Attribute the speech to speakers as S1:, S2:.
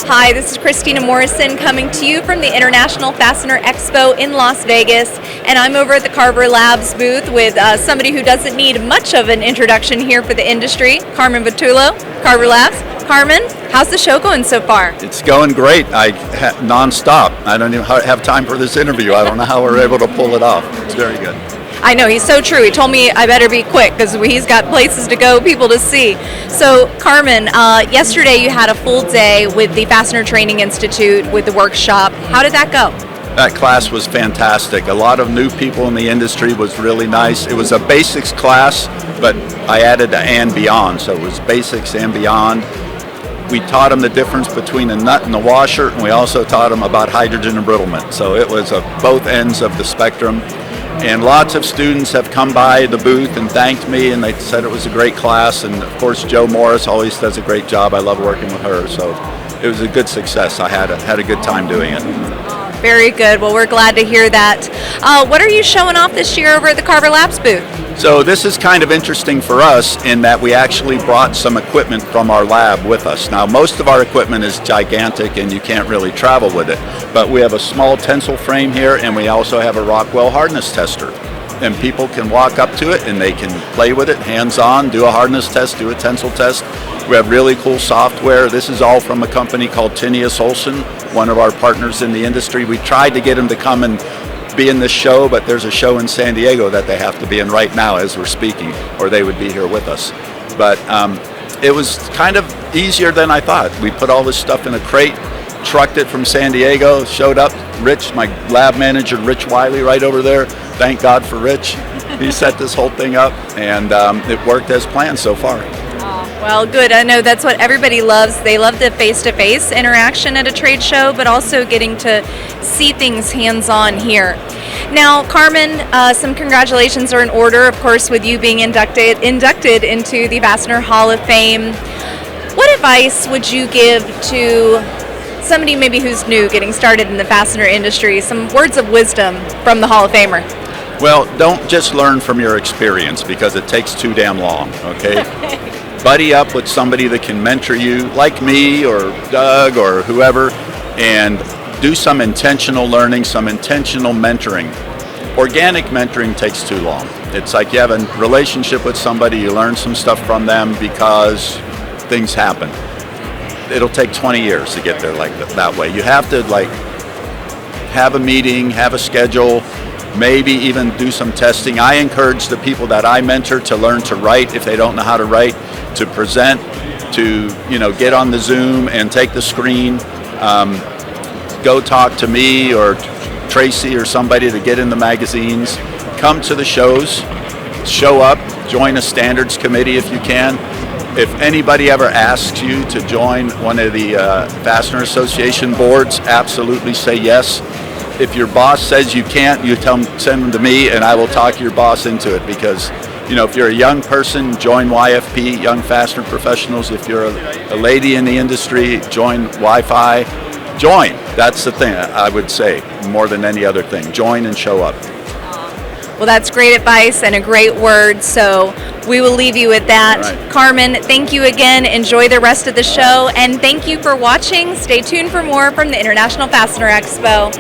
S1: Hi, this is Christina Morrison coming to you from the International Fastener Expo in Las Vegas, and I'm over at the Carver Labs booth with somebody who doesn't need much of an introduction here for the industry, Carmen Vertullo, Carver Labs. Carmen, how's the show going so far?
S2: It's going great. Non-stop. I don't even have time for this interview. I don't know how we're able to pull it off. It's very good.
S1: I know, he's so true. He told me I better be quick because he's got places to go, people to see. So, Carmen, yesterday you had a full day with the Fastener Training Institute with the workshop. How did that go?
S2: That class was fantastic. A lot of new people in the industry, was really nice. It was a basics class, but I added the and beyond, so it was basics and beyond. We taught them the difference between a nut and a washer, and we also taught them about hydrogen embrittlement. So it was both ends of the spectrum. And lots of students have come by the booth and thanked me, and they said it was a great class. And of course, Jo Morris always does a great job. I love working with her. So it was a good success. I had a good time doing it.
S1: Very good. Well, we're glad to hear that. What are you showing off this year over at the Carver Labs booth?
S2: So this is kind of interesting for us in that we actually brought some equipment from our lab with us. Now, most of our equipment is gigantic and you can't really travel with it, but we have a small tensile frame here, and we also have a Rockwell hardness tester. And people can walk up to it and they can play with it hands-on, do a hardness test, do a tensile test. We have really cool software. This is all from a company called Tinius Olson, one of our partners in the industry. We tried to get them to come and be in this show, but there's a show in San Diego that they have to be in right now as we're speaking, or they would be here with us. But it was kind of easier than I thought. We put all this stuff in a crate, trucked it from San Diego, showed up. Rich, my lab manager, Rich Wiley, right over there. Thank God for Rich. He set this whole thing up, and it worked as planned so far.
S1: Well, good. I know that's what everybody loves. They love the face-to-face interaction at a trade show, but also getting to see things hands-on here. Now, Carmen, some congratulations are in order, of course, with you being inducted into the Fastener Hall of Fame. What advice would you give to somebody maybe who's new, getting started in the fastener industry? Some words of wisdom from the Hall of Famer.
S2: Well, don't just learn from your experience, because it takes too damn long, okay? Buddy up with somebody that can mentor you, like me or Doug or whoever, and do some intentional learning, some intentional mentoring. Organic mentoring takes too long. It's like you have a relationship with somebody, you learn some stuff from them because things happen. It'll take 20 years to get there like that way. You have to have a meeting, have a schedule, maybe even do some testing. I encourage the people that I mentor to learn to write if they don't know how to write, to present, to get on the Zoom and take the screen, go talk to me or Tracy or somebody to get in the magazines, come to the shows, show up, join a standards committee if you can. If anybody ever asks you to join one of the Fastener Association boards, absolutely say yes. If your boss says you can't, you send them to me, and I will talk your boss into it. Because if you're a young person, join YFP, Young Fastener Professionals. If you're a lady in the industry, join Wi-Fi. Join. That's the thing I would say more than any other thing. Join and show up.
S1: Well, that's great advice and a great word, so we will leave you with that.
S2: Right.
S1: Carmen, thank you again. Enjoy the rest of the show, and thank you for watching. Stay tuned for more from the International Fastener Expo.